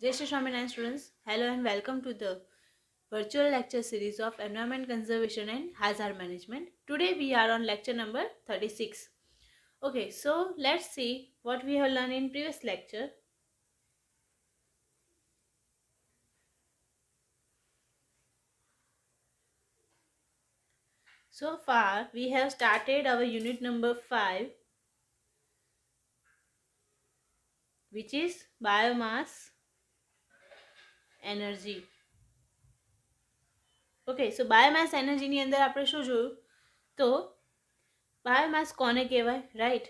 Jai Shri Swaminarayan students, hello and welcome to the virtual lecture series of Environment Conservation and Hazard Management. Today we are on lecture number 36. Okay, so let's see what we have learned in previous lecture. So far we have started our unit number 5, which is biomass energy. Okay so biomass એનર્જીની અંદર આપણે શું જોયું તો biomass કોને કહેવાય right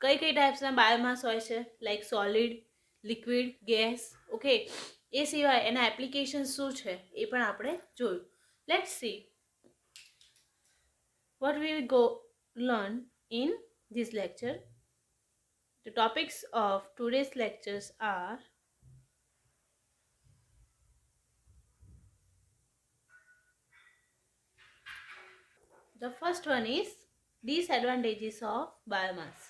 કઈ ટાઈપ્સના biomass હોય છે like solid liquid gas okay એ સિવાય એના એપ્લિકેશન શું છે એ પણ આપણે જોયું let's see what we will go learn in this lecture. The topics of today's lectures are the first one is disadvantages of biomass.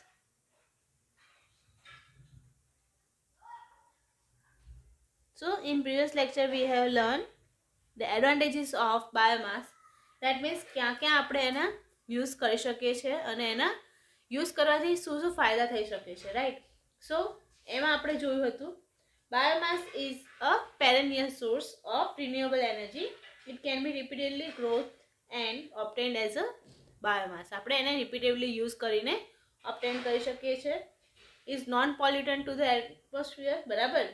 So in previous lecture we have learned the advantages of biomass. That means ક્યાં ક્યાં આપણે એના use કરી શકીએ છીએ અને એના use કરવાથી શું શું ફાયદા થઈ શકે છે રાઈટ સો એમાં આપણે જોયું હતું biomass is a perennial source of renewable energy it can be repeatedly growth and obtained as a biomass આપણે એને રિપીટેડલી યુઝ કરીને ઓબ્ટેન્ડ કરી શકીએ છીએ is non pollutant to the atmosphere બરાબર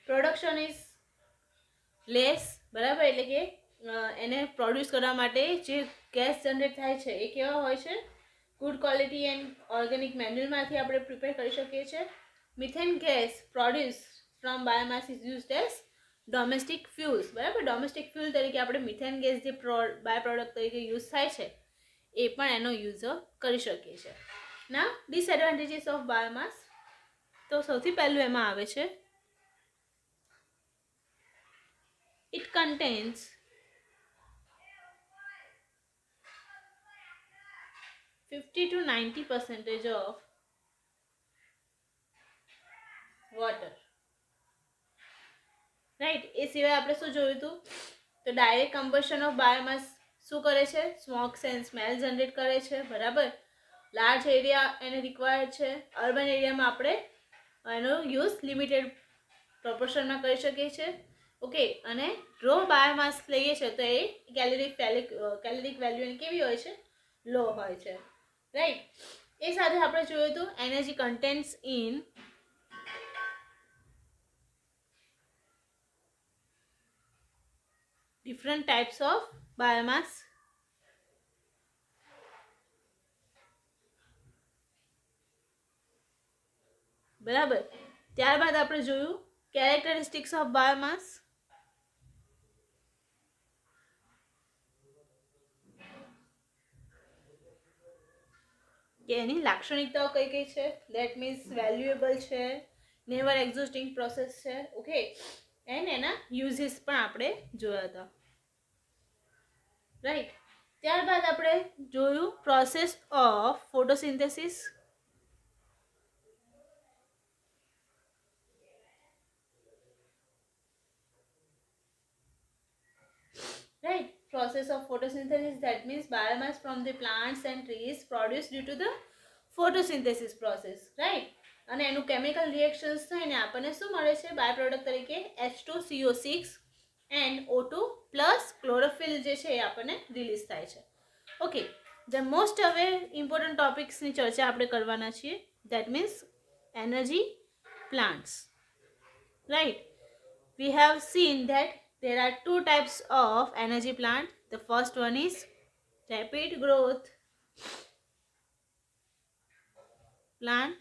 પ્રોડક્શન ઇઝ લેસ બરાબર એટલે કે એને પ્રોડ્યુસ કરવા માટે જે ગેસ જનરેટ થાય છે એ કેવા હોય છે ગુડ ક્વોલિટી એન્ડ ઓર્ગેનિક મેન્યુઅલમાંથી આપણે પ્રિપેર કરી શકીએ છીએ methane gas produce from biomass is used as domestic fuels બરાબર ડોમેસ્ટિક ફ્યુલ તરીકે આપણે મિથેન ગેસ જે બાય પ્રોડક્ટ તરીકે યુઝ થાય છે એ પણ એનો યુઝ કરી શકીએ છીએ ના ડિસએડવાન્ટેજીસ ઓફ બાયોમાસ તો સૌથી પહેલું એમાં આવે છે it contains 50 to 90% of water. Right એ સિવાય આપણે શું જોયું હતું તો ડાયરેક્ટ કમ્બશન ઓફ બાયોમાસ શું કરે છે સ્મોક્સ એન્ડ સ્મેલ જનરેટ કરે છે બરાબર લાર્જ એરિયા એને રિક્વાયર્ડ છે અર્બન એરિયામાં આપણે એનો યુઝ લિમિટેડ પ્રોપોર્શનમાં કરી શકીએ છીએ ઓકે અને રો બાયોમાસ લઈએ છે તો એ કેલરીક વેલ્યુ એની કેવી હોય છે લો હોય છે રાઈટ એ સાથે આપણે જોયું હતું energy contents in different types of biomass બરાબર ત્યારબાદ આપણે જોયું કેરેક્ટરિસ્ટિક્સ ઓફ બાયોમાસ કે એની લાક્ષણિકતાઓ કઈ કઈ છે દેટ મીન્સ વેલ્યુએબલ છે નેવર એક્ઝિસ્ટિંગ પ્રોસેસ છે ઓકે એન્ડ એના યુઝીસ પણ આપણે જોયા હતા રાઈટ ત્યારબાદ આપણે જોયું process of photosynthesis right process of photosynthesis that means biomass from the plants and trees produced due to the photosynthesis process right અને એનું કેમિકલ રિએક્શન્સ થઈને આપણને શું મળે છે બાય પ્રોડક્ટ તરીકે H2CO6 and O2 plus chlorophyll જે છે એ આપણને રિલીઝ થાય છે ઓકે ધ મોસ્ટ હવે ઇમ્પોર્ટન્ટ ટોપિક્સની ચર્ચા આપણે કરવાના છીએ that means energy plants right we have seen that there are two types of energy plant. The first one is rapid growth plant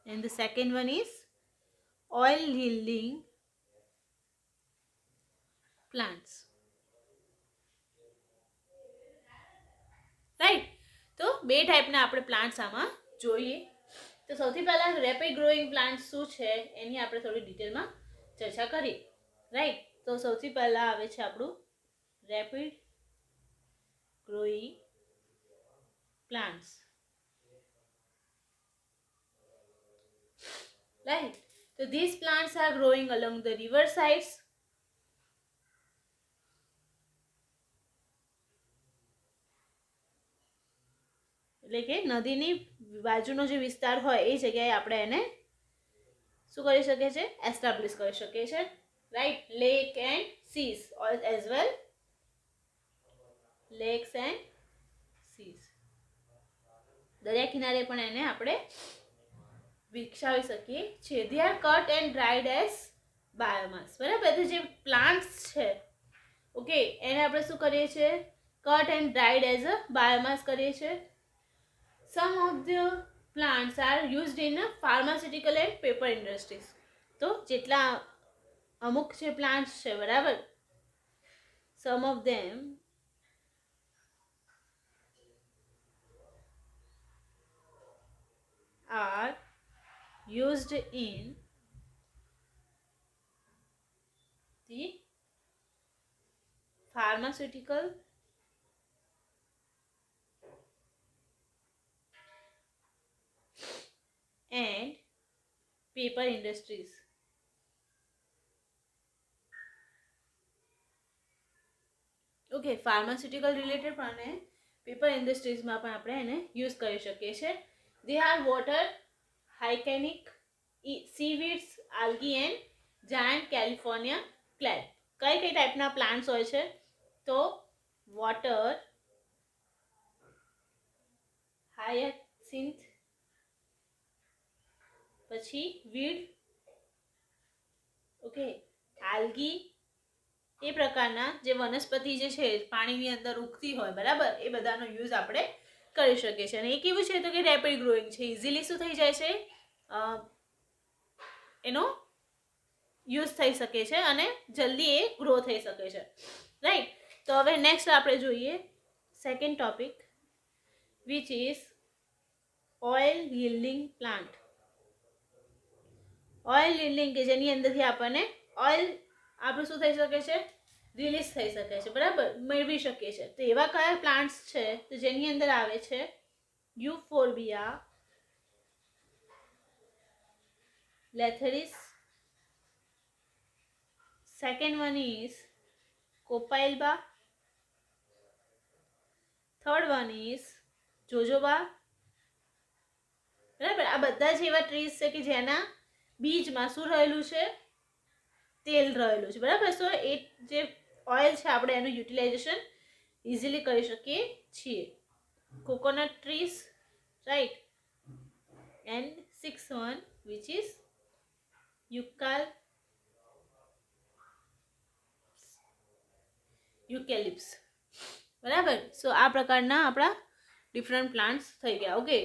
and the second one is oil yielding plants. Right? તો બે ટાઈપના આપણે plants આમાં જોઈએ તો સૌથી પહેલા rapid growing plants શું છે એની આપણે થોડી ડિટેલમાં ચર્ચા કરીએ રાઈટ તો સૌથી પહેલા આવે છે આપણું rapid growing plants right? So these plants are growing along the river sides. એટલે કે નદીની બાજુનો જે વિસ્તાર હોય એ જગ્યાએ આપણે એને શું કરી શકીએ છીએ, એસ્ટાબ્લિશ કરી શકીએ છીએ, right? Lake and seas as well, lakes and seas, દરિયા કિનારે પણ એને આપણે વિકસાવી શકીએ છીએ. They are cut and dried as biomass. બરાબર? તો જે પ્લાન્ટ્સ છે, ઓકે, એને આપણે શું કરીએ છીએ, cut and dried as a biomass કરીએ છીએ. Some of the plants are used in pharmaceutical and paper industries. તો જેટલા અમુક જે પ્લાન્ટ્સ છે, બરાબર, some of them are used in the pharmaceutical and paper industries. Okay, pharmaceutical related પણ paper ઇન્ડસ્ટ્રીઝમાં પણ આપણે એને યુઝ કરી શકીએ છીએ. દે આર વોટર, હાઇકેનિક, seaweeds, algae and giant California clade. કઈ કઈ ટાઈપના પ્લાન્ટ્સ હોય છે? તો વોટર, હાયસિન્થ, પછી વીડ, ઓકે, આલ્ગી, એ પ્રકારના જે વનસ્પતિ જે છે પાણીની અંદર ઉગતી હોય, બરાબર, એ બધાનો યુઝ આપણે કરી શકીએ છીએ. અને એ કેવું છે તો કે રેપિડ ગ્રોઈંગ છે, ઇઝીલી શું થઈ જાય છે, એનો યુઝ થઈ શકે છે અને જલ્દી એ ગ્રો થઈ શકે છે, રાઈટ? તો હવે નેક્સ્ટ આપણે જોઈએ second topic, which is oil yielding plant. Oil yielding કે જેની અંદરથી આપણને ઓઇલ આપણું શું થઈ શકે છે, રિલીઝ થઈ શકે છે, બરાબર, મેળવી શકીએ છીએ. તો એવા કયા પ્લાન્ટ્સ છે તો જેની અંદર આવે છે euphorbia, lathyris, second one is copaiba, third one is jojoba. બરાબર? આ બધા જ એવા ટ્રીઝ છે કે જેના બીજમાં શું રહેલું છે, તેલ રહેલું છે, બરાબર? સો એ જે ઓઇલ છે આપણે એનું યુટિલાઇઝેશન ઇઝીલી કરી શકીએ છીએ. Coconut trees, right? And six one which is eucalyptus. બરાબર? સો આ પ્રકારના આપણા ડિફરન્ટ પ્લાન્ટ્સ થઈ ગયા. ઓકે,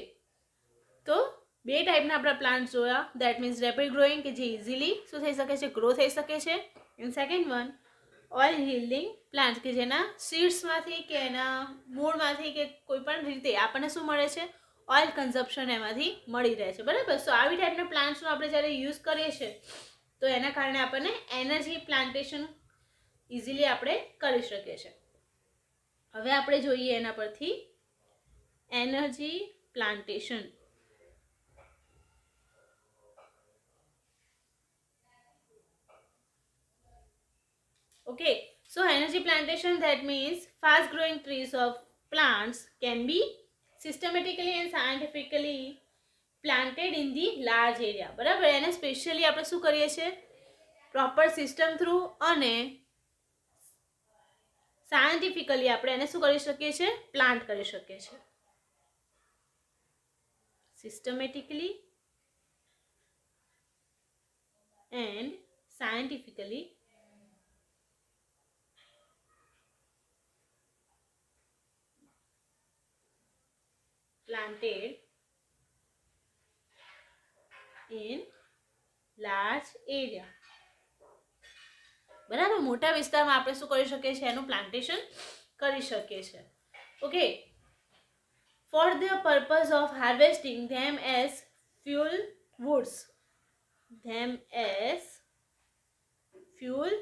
તો બે ટાઈપના આપણા પ્લાન્ટ્સ જોયા. દેટ મીન્સ રેપિડ ગ્રોઈંગ કે જે ઇઝીલી શું થઈ શકે છે, ગ્રો થઈ શકે છે. And second one oil yielding plant કે જેના સીડ્સમાંથી કે એના મૂળમાંથી કે કોઈ પણ રીતે આપણને શું મળે છે, ઓઇલ કન્ઝપ્શન એમાંથી મળી રહે છે, બરાબર? સો આવી ટાઈપના પ્લાન્ટ્સનો આપણે જ્યારે યુઝ કરીએ છીએ તો એના કારણે આપણને એનર્જી પ્લાન્ટેશન ઇઝીલી આપણે કરી શકીએ છીએ. હવે આપણે જોઈએ એના પરથી energy plantation. Okay, so energy plantation, that means fast growing trees of plants can be systematically and scientifically planted in the large area. બરાબર? એને સ્પેશિયલી આપણે શું કરીએ છીએ, પ્રોપર સિસ્ટમ થ્રુ અને સાયન્ટિફિકલી આપણે એને શું કરી શકીએ છીએ, પ્લાન્ટ કરી શકીએ છીએ. Systematically and scientifically planted in large area. બરાબર? મોટા વિસ્તારમાં આપણે શું કરી શકીએ છીએ, એનું પ્લાન્ટેશન કરી શકીએ છીએ. Okay, for the purpose of harvesting them as fuel woods, them as fuel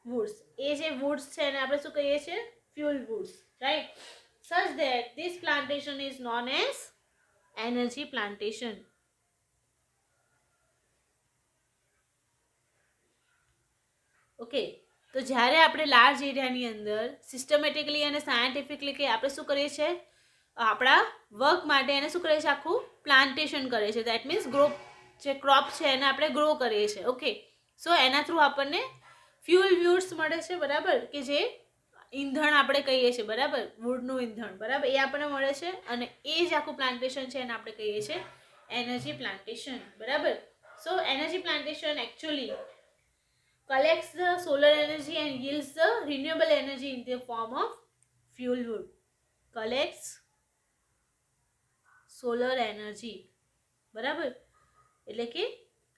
woods. એ જે વુડ્સ છે એને આપણે શું કહીએ છીએ, fuel woods, right? Such that this plantation is known as energy plantation. Okay, તો જ્યારે આપણે લાર્જ એરિયાની અંદર સિસ્ટમેટિકલી અને સાયન્ટિફિકલી કે આપણે શું કરીએ છીએ, આપણા વર્ક માટે એને શું કરીએ છીએ, આખું પ્લાન્ટેશન કરીએ છીએ. દેટ મીન્સ ગ્રો, જે ક્રોપ છે એને આપણે ગ્રો કરીએ છીએ. ઓકે, સો એના થ્રુ આપણને ફ્યુલ વુડ્સ મળે છે, બરાબર, કે જે ઈંધણ આપણે કહીએ છીએ, બરાબર, વુડનું ઈંધણ, બરાબર, એ આપણને મળે છે. અને એ જ આખું પ્લાન્ટેશન છે એને આપણે કહીએ છીએ એનર્જી પ્લાન્ટેશન, બરાબર. So energy plantation actually collects the solar energy and yields the renewable energy in the form of fuel wood. Collects solar energy, બરાબર, એટલે કે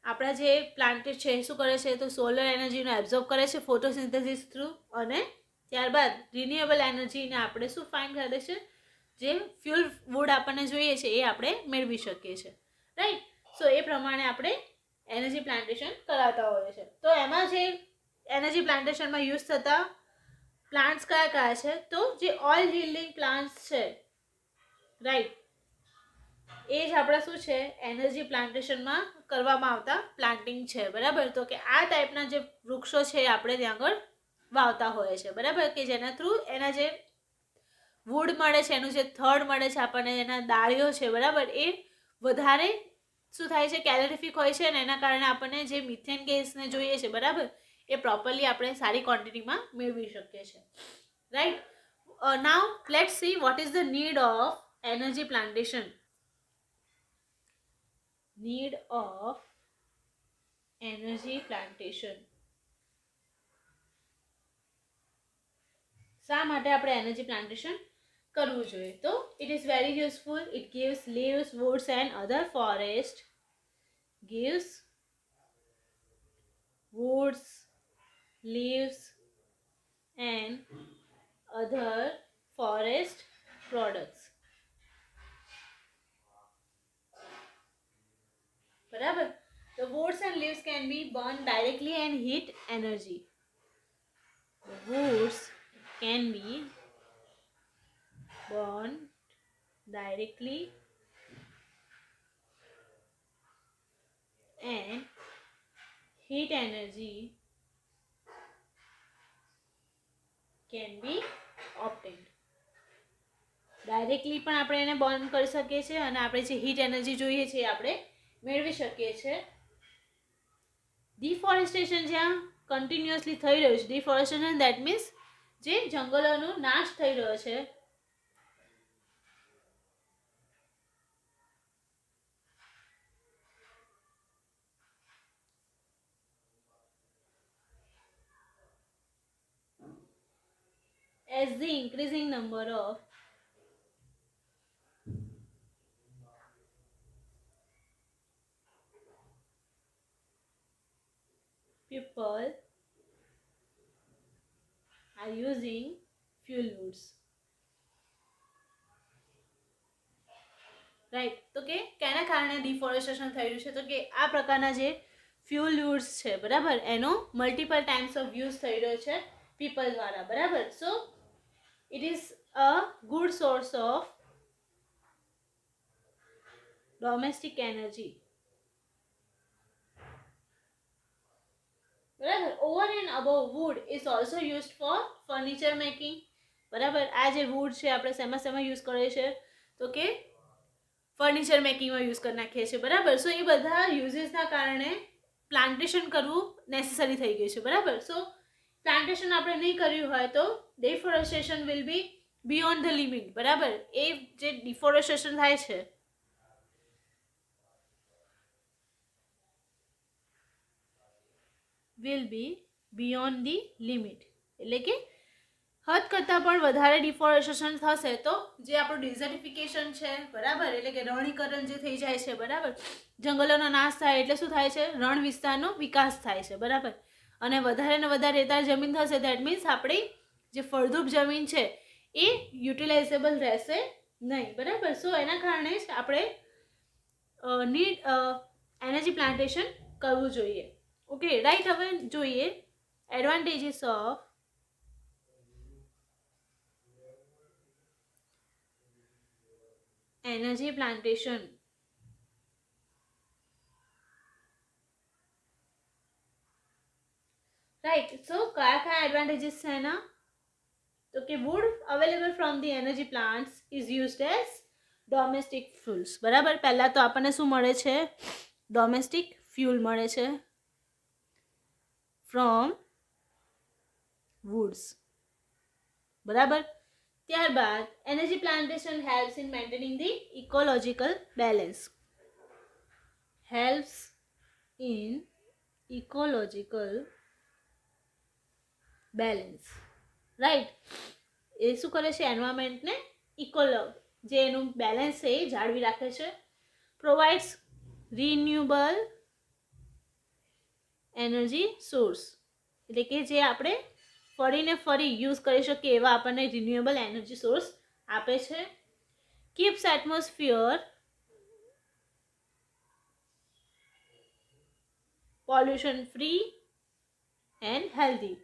આપણા જે પ્લાન્ટ છે શું કરે છે, તો સોલર એનર્જીને એબ્ઝોર્બ કરે છે ફોટોસિન્થેસિસ થ્રુ, અને ત્યારબાદ રિન્યુએબલ એનર્જીને આપણે શું ફાઇન કરે છે, જે ફ્યુલ વુડ આપણને જોઈએ છે એ આપણે મેળવી શકીએ છીએ, રાઈટ. સો એ પ્રમાણે આપણે એનર્જી પ્લાન્ટેશન કરાવતા હોઈએ છીએ. તો એમાં જે એનર્જી પ્લાન્ટેશનમાં યુઝ થતા પ્લાન્ટ્સ કયા કયા છે, તો જે ઓઇલ યીલ્ડિંગ પ્લાન્ટ્સ છે, રાઈટ, એ જ આપણા શું છે એનર્જી પ્લાન્ટેશનમાં કરવામાં આવતા પ્લાન્ટિંગ છે, બરાબર. તો કે આ ટાઈપના જે વૃક્ષો છે આપણે ત્યાં આગળ વાવતા હોઈએ છીએ, બરાબર, કે જેના થ્રુ એના જે વુડ મળે છે, એનું જે થડ મળે છે આપણને, એના ડાળીઓ છે, બરાબર, એ વધારે શું થાય છે, કેલોરીફિક હોય છે, અને એના કારણે આપણને જે મિથેન ગેસને જોઈએ છે, બરાબર, એ પ્રોપરલી આપણે સારી ક્વોન્ટિટીમાં મેળવી શકીએ છીએ, right. Now let's see what is the need of energy plantation. Need of energy plantation. શા માટે આપણે એનર્જી પ્લાન્ટેશન કરવું જોઈએ, તો it is very useful. It gives leaves, woods and other forest, gives woods, leaves and other forest products, બરાબર. The woods and leaves can be burned directly and heat energy. The woods can be burned directly and heat energy can be obtained. Directly પણ આપણે એને burn કરી શકીએ છીએ અને આપણે જે હીટ એનર્જી જોઈએ છે એ આપણે મેળવી શકીએ છીએ. ડિફોરેસ્ટેશન જ્યાં કન્ટિન્યુઅસલી થઈ રહ્યું છે, ડિફોરેસ્ટેશન દેટ મીન્સ જે જંગલોનો નાશ થઈ રહ્યો છે, as the increasing number of people are using fuel woods, right. તો કે કેના કારણે ડિફોરેસ્ટેશન થઈ રહ્યું છે, તો કે આ પ્રકારના જે ફ્યુલ વૂડ્સ છે, બરાબર, એનો મલ્ટિપલ ટાઈમ્સ ઓફ યુઝ થઈ રહ્યો છે પીપલ દ્વારા, બરાબર. So it is a good source of domestic energy, બરાબર. Over and above wood is also used for furniture making, બરાબર. આ જે વુડ છે આપણે શેમાં યુઝ કરીએ છીએ, તો કે ફર્નિચર મેકિંગમાં યુઝ કરી નાખીએ છીએ, બરાબર. સો એ બધા યુઝીસના કારણે પ્લાન્ટેશન કરવું નેસેસરી થઈ ગયું છે, બરાબર. સો પ્લાન્ટેશન આપણે નહીં કર્યું હોય તો deforestation will be beyond the limit, બરાબર. એ જે ડિફોરેસ્ટેશન થાય છે will be beyond the limit, એટલે કે હદ કરતાં પણ વધારે ડિફોરેસ્ટેશન થશે તો જે આપણું ડિઝર્ટિફિકેશન છે, બરાબર, એટલે કે રણીકરણ જે થઈ જાય છે, બરાબર, જંગલોનો નાશ થાય એટલે શું થાય છે, રણ વિસ્તારનો વિકાસ થાય છે, બરાબર. અને વધારે ને વધારે રેતાળ જમીન થશે, દેટ મીન્સ આપણી જે ફળદ્રુપ જમીન છે એ યુટિલાઇઝેબલ રહેશે નહીં, બરાબર. સો એના કારણે જ આપણે એનર્જી પ્લાન્ટેશન કરવું જોઈએ. Okay, right. હવે જોઈએ advantages of energy plantation. Right. So કયા કયા એડવાન્ટેજીસ છે એના? તો કે wood available from the energy plants is used as domestic fuels. બરાબર, પહેલાં તો આપણને શું મળે છે? ડોમેસ્ટિક ફ્યુલ મળે છે ફ્રોમ વુડ્સ. બરાબર. ત્યારબાદ energy plantation helps in maintaining the ecological balance. Helps in ecological balance. Right. એ શું કરે છે? એન્વાયરમેન્ટને જે એનું બેલેન્સ છે એ જાળવી રાખે છે. પ્રોવાઇડ્સ રિન્યુએબલ એનર્જી સોર્સ, એટલે કે જે આપણે ફરીને ફરી યુઝ કરી શકીએ એવા આપણને રિન્યુએબલ એનર્જી સોર્સ આપે છે. Keeps atmosphere pollution free and healthy.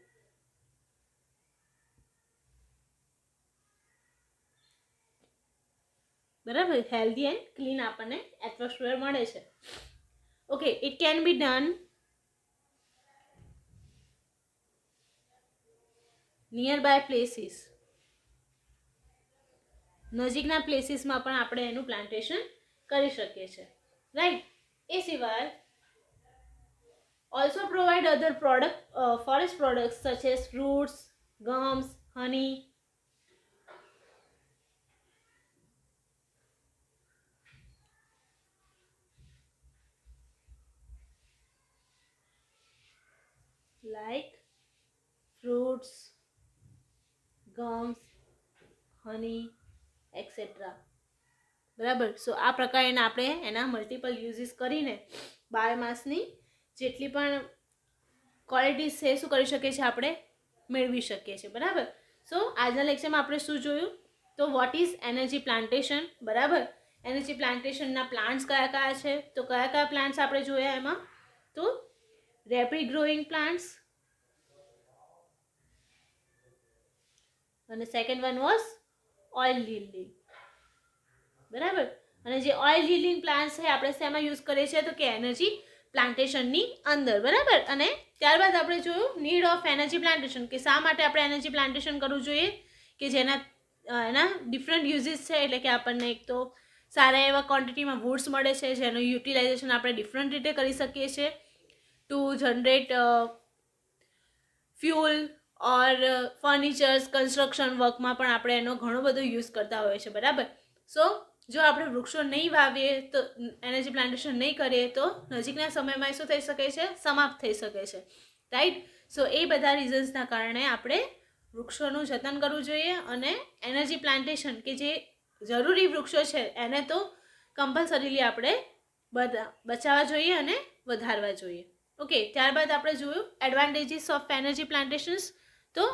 બરાબર, હેલ્ધી એન્ડ ક્લીન આપણને એટમોસ્ફિયર મળે છે. Okay, it can be done nearby places. નજીકના પ્લેસીસમાં પણ આપણે એનું પ્લાન્ટેશન કરી શકીએ છીએ. રાઈટ. એ સિવાય also provide other forest products such as fruits, gums, honey. like fruits, gums, honey, etc. બરાબર. સો આ પ્રકારના આપણે એના મલ્ટિપલ યુઝીસ કરીને બાયોમાસની જેટલી પણ ક્વોલિટીઝ છે શું કરી શકીએ છીએ? આપણે મેળવી શકીએ છીએ. બરાબર. સો આજના લેક્ચરમાં આપણે શું જોયું? તો વોટ ઇઝ એનર્જી પ્લાન્ટેશન. બરાબર. એનર્જી પ્લાન્ટેશનના પ્લાન્ટ્સ કયા કયા છે? તો કયા કયા પ્લાન્ટ્સ આપણે જોયા એમાં? તો રેપિડ ગ્રોઈંગ પ્લાન્ટ્સ, અને second one was oil yielding. બરાબર. અને જે ઓઇલ યીલ્ડિંગ પ્લાન્ટ્સ છે આપણે શેમાં યુઝ કરીએ છીએ? તો કે એનર્જી પ્લાન્ટેશનની અંદર. બરાબર. અને ત્યારબાદ આપણે જોયું નીડ ઓફ એનર્જી પ્લાન્ટેશન, કે શા માટે આપણે એનર્જી પ્લાન્ટેશન કરવું જોઈએ? કે જેના એના ડિફરન્ટ યુઝીસ છે, એટલે કે આપણને એક તો સારા એવા ક્વોન્ટિટીમાં વુડ્સ મળે છે જેનું યુટિલાઇઝેશન આપણે ડિફરન્ટ રીતે કરી શકીએ છીએ to generate fuel or furnitures, construction વર્કમાં પણ આપણે એનો ઘણો બધો યુઝ કરતા હોઈએ છીએ. બરાબર. સો જો આપણે વૃક્ષો નહીં વાવીએ, તો એનર્જી પ્લાન્ટેશન નહીં કરીએ, તો નજીકના સમયમાં શું થઈ શકે છે? સમાપ્ત થઈ શકે છે. રાઈટ. સો એ બધા રીઝન્સના કારણે આપણે વૃક્ષોનું જતન કરવું જોઈએ, અને એનર્જી પ્લાન્ટેશન કે જે જરૂરી વૃક્ષો છે એને તો કમ્પલસરીલી આપણે બચાવવા જોઈએ અને વધારવા જોઈએ. ઓકે. ત્યારબાદ આપણે જોયું એડવાન્ટેજીસ ઓફ એનર્જી પ્લાન્ટેશન્સ. તો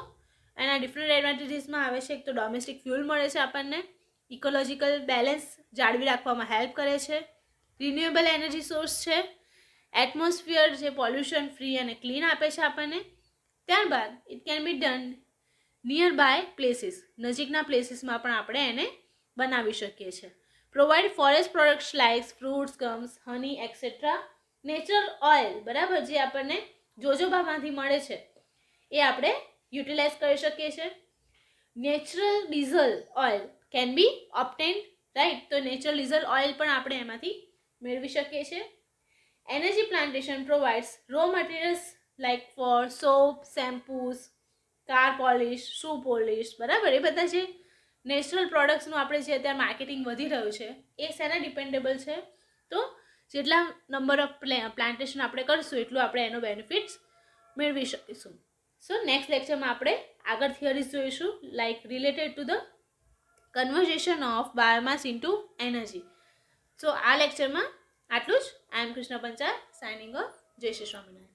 એના ડિફરન્ટ એડવાન્ટેજીસમાં આવે છે એક તો ડોમેસ્ટિક ફ્યુલ મળે છે આપણને, ઇકોલોજીકલ બેલેન્સ જાળવી રાખવામાં હેલ્પ કરે છે, રિન્યુએબલ એનર્જી સોર્સ છે, એટમોસ્ફિયર જે પોલ્યુશન ફ્રી અને ક્લીન આપે છે આપણને. ત્યારબાદ it can be done nearby places, નજીકના પ્લેસીસમાં પણ આપણે એને બનાવી શકીએ છીએ. Provide forest products like fruits, gums, honey etcetera. Natural oil. બરાબર. જે આપણને જોજોબામાંથી મળે છે એ આપણે યુટિલાઇઝ કરી શકીએ છીએ. Natural diesel oil can be obtained. Right. તો નેચરલ ડીઝલ ઓઇલ પણ આપણે એમાંથી મેળવી શકીએ છીએ. Energy plantation provides raw materials like for soap, shampoos, car polish, shoe polish. બરાબર. એ બધા જે નેચરલ પ્રોડક્ટ્સનું આપણે જે અત્યારે માર્કેટિંગ વધી રહ્યું છે એ શેના ડિપેન્ડેબલ છે? તો જેટલા નંબર ઓફ પ્લાન્ટેશન આપણે કરશું એટલું આપણે એનો બેનિફિટ્સ મેળવી શકીશું. સો નેક્સ્ટ લેક્ચરમાં આપણે આગળ થિયરીઝ જોઈશું like related to the conversation of biomass into energy. So આ લેક્ચરમાં આટલું જ. I am Krishna Panchal signing off. જય શ્રી સ્વામિનારાયણ.